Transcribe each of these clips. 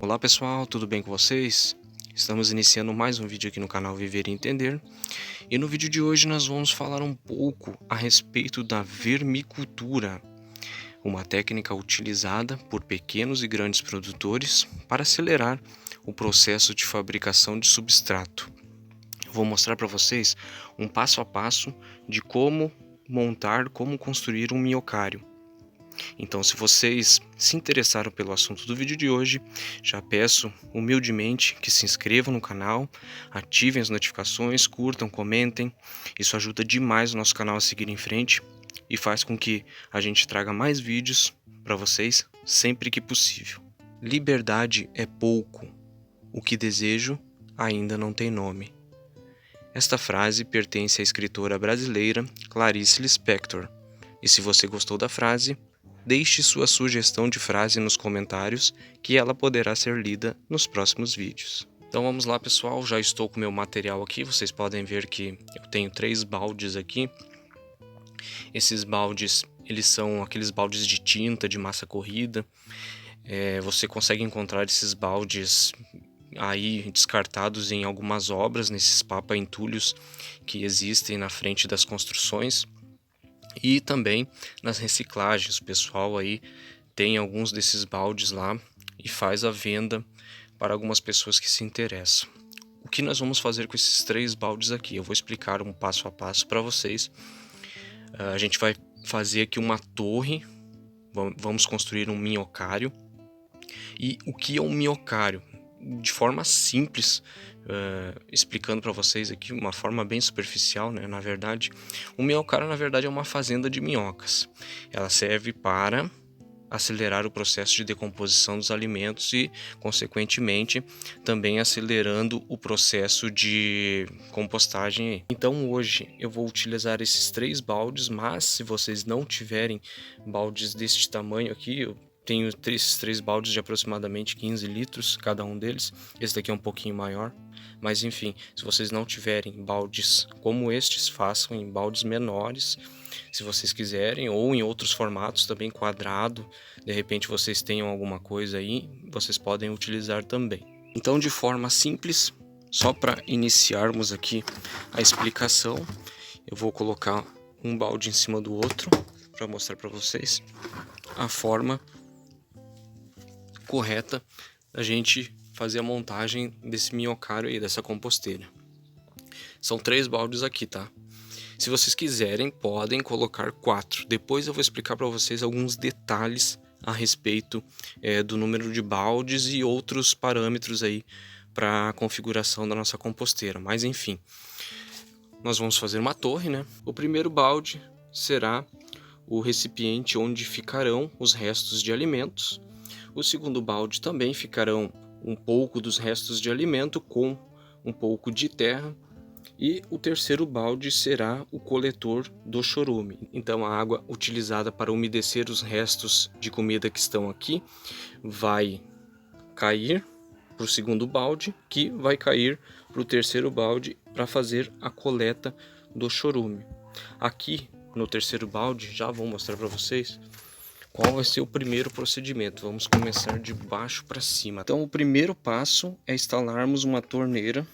Olá pessoal, tudo bem com vocês? Estamos iniciando mais um vídeo aqui no canal Viver e Entender, e no vídeo de hoje nós vamos falar um pouco a respeito da vermicultura, uma técnica utilizada por pequenos e grandes produtores para acelerar o processo de fabricação de substrato. Vou mostrar para vocês um passo a passo de como montar, como construir um minhocário. Então, se vocês se interessaram pelo assunto do vídeo de hoje, já peço humildemente que se inscrevam no canal, ativem as notificações, curtam, comentem. Isso ajuda demais o nosso canal a seguir em frente e faz com que a gente traga mais vídeos para vocês sempre que possível. Liberdade é pouco, o que desejo ainda não tem nome. Esta frase pertence à escritora brasileira Clarice Lispector. E se você gostou da frase, deixe sua sugestão de frase nos comentários que ela poderá ser lida nos próximos vídeos. Então vamos lá pessoal, já estou com meu material aqui, vocês podem ver que eu tenho 3 baldes aqui. Esses baldes, eles são aqueles baldes de tinta, de massa corrida. Você consegue encontrar esses baldes aí descartados em algumas obras, nesses papa-entulhos que existem na frente das construções. E também nas reciclagens, o pessoal aí tem alguns desses baldes lá e faz a venda para algumas pessoas que se interessam. O que nós vamos fazer com esses 3 baldes aqui? Eu vou explicar um passo a passo para vocês. A gente vai fazer aqui uma torre, vamos construir um minhocário. E o que é um minhocário? De forma simples, explicando para vocês aqui, uma forma bem superficial, né? Na verdade, o minhocário na verdade é uma fazenda de minhocas. Ela serve para acelerar o processo de decomposição dos alimentos e, consequentemente, também acelerando o processo de compostagem. Então hoje eu vou utilizar esses 3 baldes, mas se vocês não tiverem baldes deste tamanho aqui, eu tenho esses 3 baldes de aproximadamente 15 litros cada um deles. Esse daqui é um pouquinho maior, mas enfim, se vocês não tiverem baldes como estes, façam em baldes menores, se vocês quiserem, ou em outros formatos também, quadrado. De repente vocês tenham alguma coisa aí, vocês podem utilizar também. Então, de forma simples, só para iniciarmos aqui a explicação, eu vou colocar um balde em cima do outro para mostrar para vocês a forma correta da gente fazer a montagem desse minhocário aí, dessa composteira. São 3 baldes aqui, tá? Se vocês quiserem, podem colocar 4. Depois eu vou explicar para vocês alguns detalhes a respeito do número de baldes e outros parâmetros aí para a configuração da nossa composteira. Mas enfim, nós vamos fazer uma torre, né? O primeiro balde será o recipiente onde ficarão os restos de alimentos. O segundo balde também ficarão um pouco dos restos de alimento com um pouco de terra. E o terceiro balde será o coletor do chorume. Então a água utilizada para umedecer os restos de comida que estão aqui vai cair para o segundo balde, que vai cair para o terceiro balde para fazer a coleta do chorume. Aqui no terceiro balde, já vou mostrar para vocês qual vai ser o primeiro procedimento. Vamos começar de baixo para cima. Então o primeiro passo é instalarmos uma torneira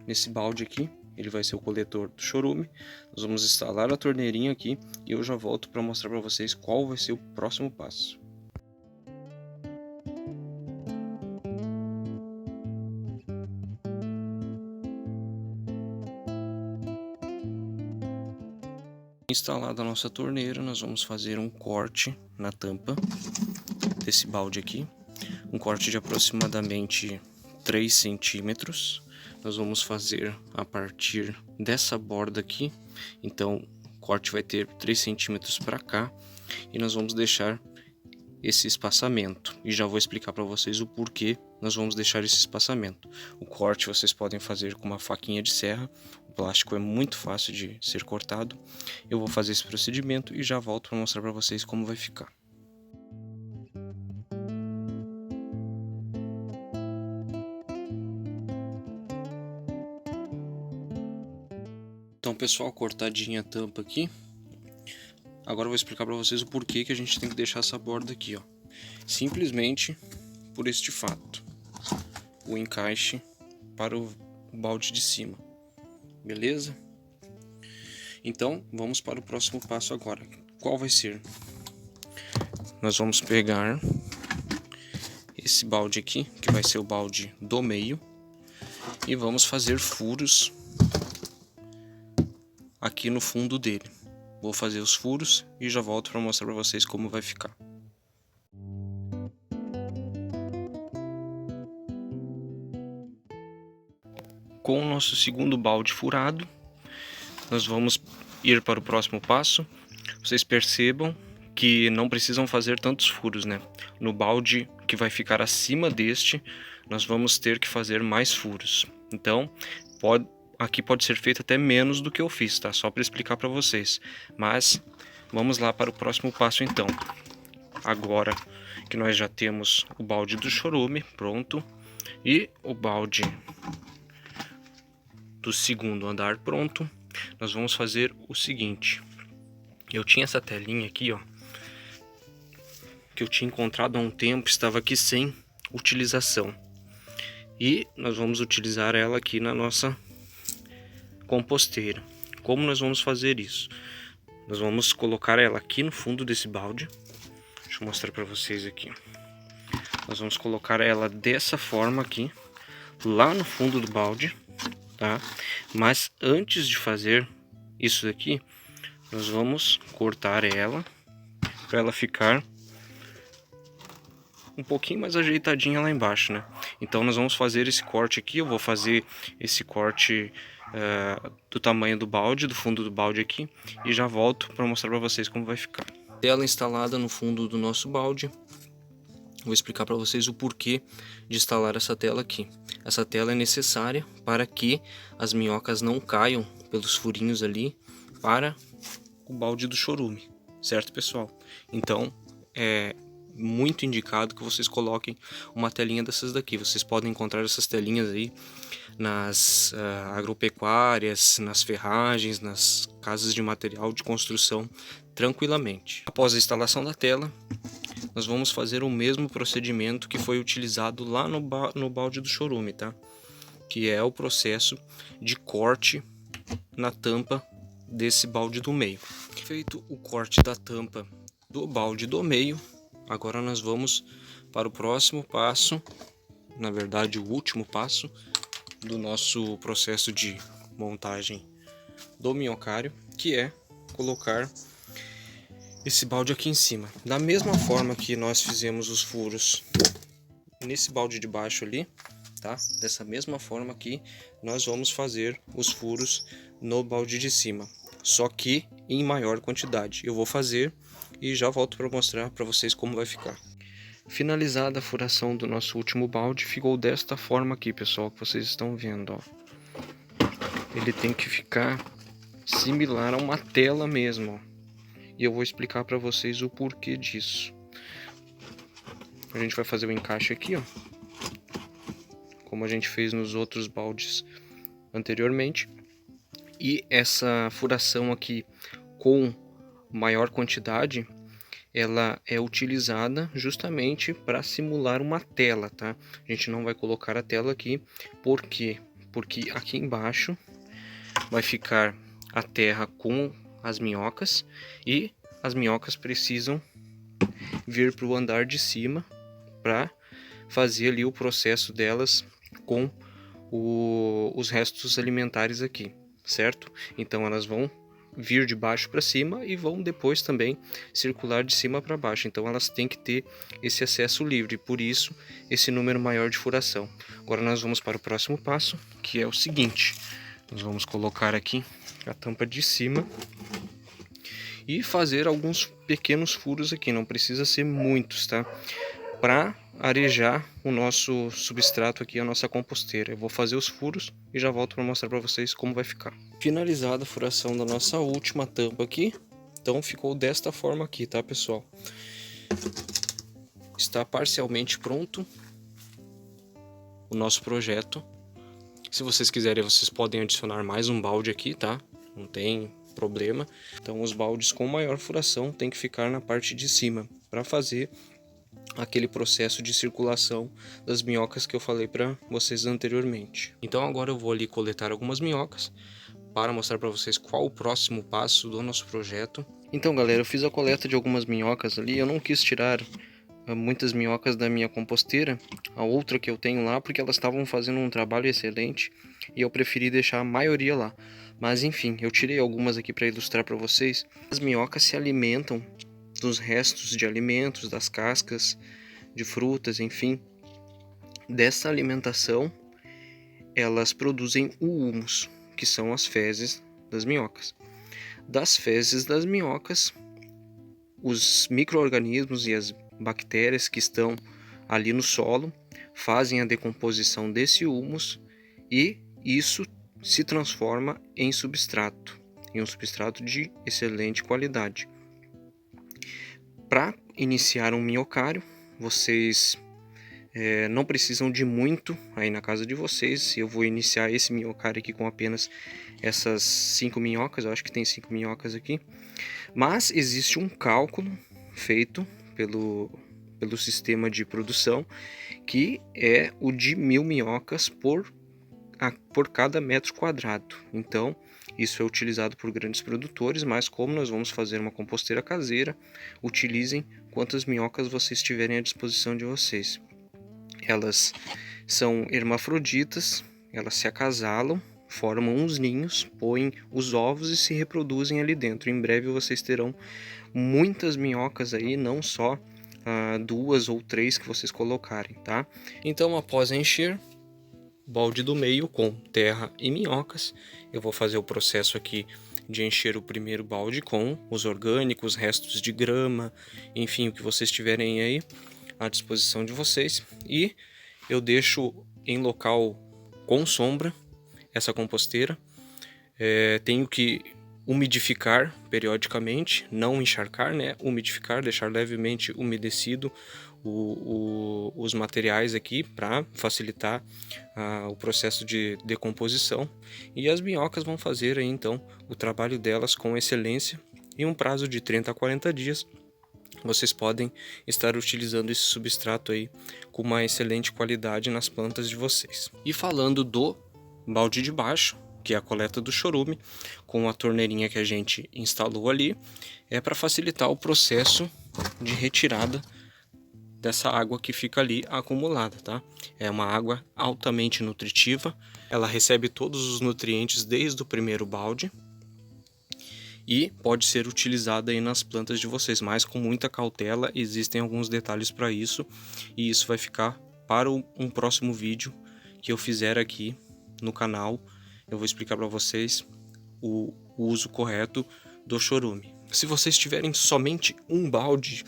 nesse balde aqui. Ele vai ser o coletor do chorume. Nós vamos instalar a torneirinha aqui e eu já volto para mostrar para vocês qual vai ser o próximo passo. Instalada a nossa torneira, nós vamos fazer um corte na tampa desse balde aqui, um corte de aproximadamente 3 centímetros. Nós vamos fazer a partir dessa borda aqui, então o corte vai ter 3 centímetros para cá e nós vamos deixar esse espaçamento. E já vou explicar para vocês o porquê nós vamos deixar esse espaçamento. O corte vocês podem fazer com uma faquinha de serra, o plástico é muito fácil de ser cortado. Eu vou fazer esse procedimento e já volto para mostrar para vocês como vai ficar. Então pessoal, cortadinha a tampa aqui. Agora eu vou explicar para vocês o porquê que a gente tem que deixar essa borda aqui, ó. Simplesmente por este fato, o encaixe para o balde de cima, beleza? Então vamos para o próximo passo agora. Qual vai ser? Nós vamos pegar esse balde aqui, que vai ser o balde do meio, e vamos fazer furos aqui no fundo dele. Vou fazer os furos e já volto para mostrar para vocês como vai ficar. Com o nosso segundo balde furado, nós vamos ir para o próximo passo. Vocês percebam que não precisam fazer tantos furos, né? No balde que vai ficar acima deste, nós vamos ter que fazer mais furos. Então, aqui pode ser feito até menos do que eu fiz, tá? Só para explicar para vocês. Mas vamos lá para o próximo passo então. Agora que nós já temos o balde do chorume pronto e o balde do segundo andar pronto, nós vamos fazer o seguinte. Eu tinha essa telinha aqui, ó, que eu tinha encontrado há um tempo, estava aqui sem utilização. E nós vamos utilizar ela aqui na nossa composteira. Como nós vamos fazer isso? Nós vamos colocar ela aqui no fundo desse balde. Deixa eu mostrar para vocês aqui. Nós vamos colocar ela dessa forma aqui, lá no fundo do balde, tá? Mas antes de fazer isso daqui, nós vamos cortar ela para ela ficar um pouquinho mais ajeitadinha lá embaixo, né? Então nós vamos fazer esse corte aqui. Eu vou fazer esse corte do tamanho do balde, do fundo do balde aqui, e já volto para mostrar para vocês como vai ficar. Tela instalada no fundo do nosso balde. Vou explicar para vocês o porquê de instalar essa tela aqui. Essa tela é necessária para que as minhocas não caiam pelos furinhos ali para o balde do chorume, certo, pessoal? Então é muito indicado que vocês coloquem uma telinha dessas daqui. Vocês podem encontrar essas telinhas aí nas agropecuárias, nas ferragens, nas casas de material de construção tranquilamente. Após a instalação da tela, nós vamos fazer o mesmo procedimento que foi utilizado lá no balde do chorume, tá? Que é o processo de corte na tampa desse balde do meio. Feito o corte da tampa do balde do meio, agora nós vamos para o próximo passo, na verdade o último passo do nosso processo de montagem do minhocário, que é colocar esse balde aqui em cima. Da mesma forma que nós fizemos os furos nesse balde de baixo ali, tá? Dessa mesma forma aqui, nós vamos fazer os furos no balde de cima, só que em maior quantidade. Eu vou fazer e já volto para mostrar para vocês como vai ficar. Finalizada a furação do nosso último balde, ficou desta forma aqui, pessoal, que vocês estão vendo, ó. Ele tem que ficar similar a uma tela mesmo, ó. E eu vou explicar para vocês o porquê disso. A gente vai fazer o encaixe aqui, ó, como a gente fez nos outros baldes anteriormente. E essa furação aqui com maior quantidade, ela é utilizada justamente para simular uma tela, tá? A gente não vai colocar a tela aqui, por quê? Porque aqui embaixo vai ficar a terra com as minhocas e as minhocas precisam vir para o andar de cima para fazer ali o processo delas com os restos alimentares aqui, certo? Então elas vão vir de baixo para cima e vão depois também circular de cima para baixo. Então elas têm que ter esse acesso livre, por isso esse número maior de furação. Agora nós vamos para o próximo passo, que é o seguinte: nós vamos colocar aqui a tampa de cima e fazer alguns pequenos furos aqui, não precisa ser muitos, tá? Para arejar o nosso substrato aqui, a nossa composteira. Eu vou fazer os furos e já volto para mostrar para vocês como vai ficar. Finalizada a furação da nossa última tampa aqui, então ficou desta forma aqui, tá, pessoal? Está parcialmente pronto o nosso projeto. Se vocês quiserem, vocês podem adicionar mais um balde aqui, tá? Não tem problema. Então os baldes com maior furação tem que ficar na parte de cima para fazer aquele processo de circulação das minhocas que eu falei para vocês anteriormente. Então agora eu vou ali coletar algumas minhocas para mostrar para vocês qual o próximo passo do nosso projeto. Então galera, eu fiz a coleta de algumas minhocas ali, eu não quis tirar muitas minhocas da minha composteira, a outra que eu tenho lá, porque elas estavam fazendo um trabalho excelente e eu preferi deixar a maioria lá. Mas enfim, eu tirei algumas aqui para ilustrar para vocês. As minhocas se alimentam dos restos de alimentos, das cascas de frutas, enfim. Dessa alimentação, elas produzem o humus, que são as fezes das minhocas. Das fezes das minhocas, os micro-organismos e as bactérias que estão ali no solo fazem a decomposição desse humus e isso se transforma em um substrato de excelente qualidade. Para iniciar um minhocário, vocês não precisam de muito aí na casa de vocês. Eu vou iniciar esse minhocário aqui com apenas essas 5 minhocas, eu acho que tem 5 minhocas aqui. Mas existe um cálculo feito pelo sistema de produção, que é o de 1000 minhocas por cada metro quadrado. Então, isso é utilizado por grandes produtores, mas como nós vamos fazer uma composteira caseira, utilizem quantas minhocas vocês tiverem à disposição de vocês. Elas são hermafroditas, elas se acasalam, formam uns ninhos, põem os ovos e se reproduzem ali dentro. Em breve vocês terão muitas minhocas aí, não só 2 ou 3 que vocês colocarem, tá? Então, após encher balde do meio com terra e minhocas, eu vou fazer o processo aqui de encher o primeiro balde com os orgânicos, restos de grama, enfim, o que vocês tiverem aí à disposição de vocês, e eu deixo em local com sombra essa composteira. Tenho que umidificar periodicamente, não encharcar, né? Umidificar, deixar levemente umedecido os materiais aqui para facilitar o processo de decomposição, e as minhocas vão fazer aí, então o trabalho delas com excelência. Em um prazo de 30 a 40 dias vocês podem estar utilizando esse substrato aí com uma excelente qualidade nas plantas de vocês. E falando do balde de baixo, que é a coleta do chorume, com a torneirinha que a gente instalou ali, é para facilitar o processo de retirada dessa água que fica ali acumulada, tá? É uma água altamente nutritiva, ela recebe todos os nutrientes desde o primeiro balde e pode ser utilizada aí nas plantas de vocês, mas com muita cautela. Existem alguns detalhes para isso, e isso vai ficar para um próximo vídeo que eu fizer aqui no canal. Eu vou explicar para vocês o uso correto do chorume. Se vocês tiverem somente um balde,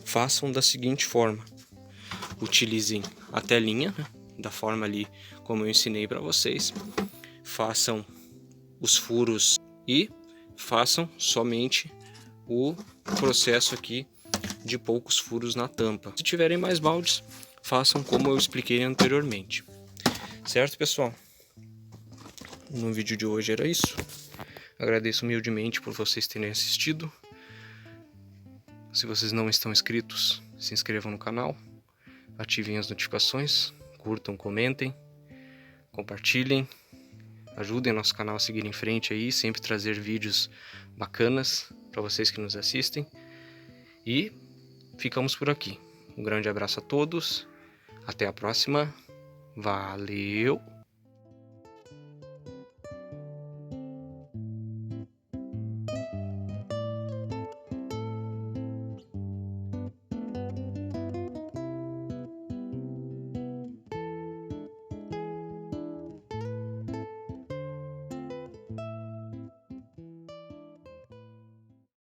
façam da seguinte forma: utilizem a telinha, né, da forma ali como eu ensinei para vocês, façam os furos e façam somente o processo aqui de poucos furos na tampa. Se tiverem mais baldes, façam como eu expliquei anteriormente. Certo, pessoal? No vídeo de hoje era isso. Agradeço humildemente por vocês terem assistido. Se vocês não estão inscritos, se inscrevam no canal, ativem as notificações, curtam, comentem, compartilhem, ajudem nosso canal a seguir em frente aí, sempre trazer vídeos bacanas para vocês que nos assistem. E ficamos por aqui. Um grande abraço a todos, até a próxima, valeu!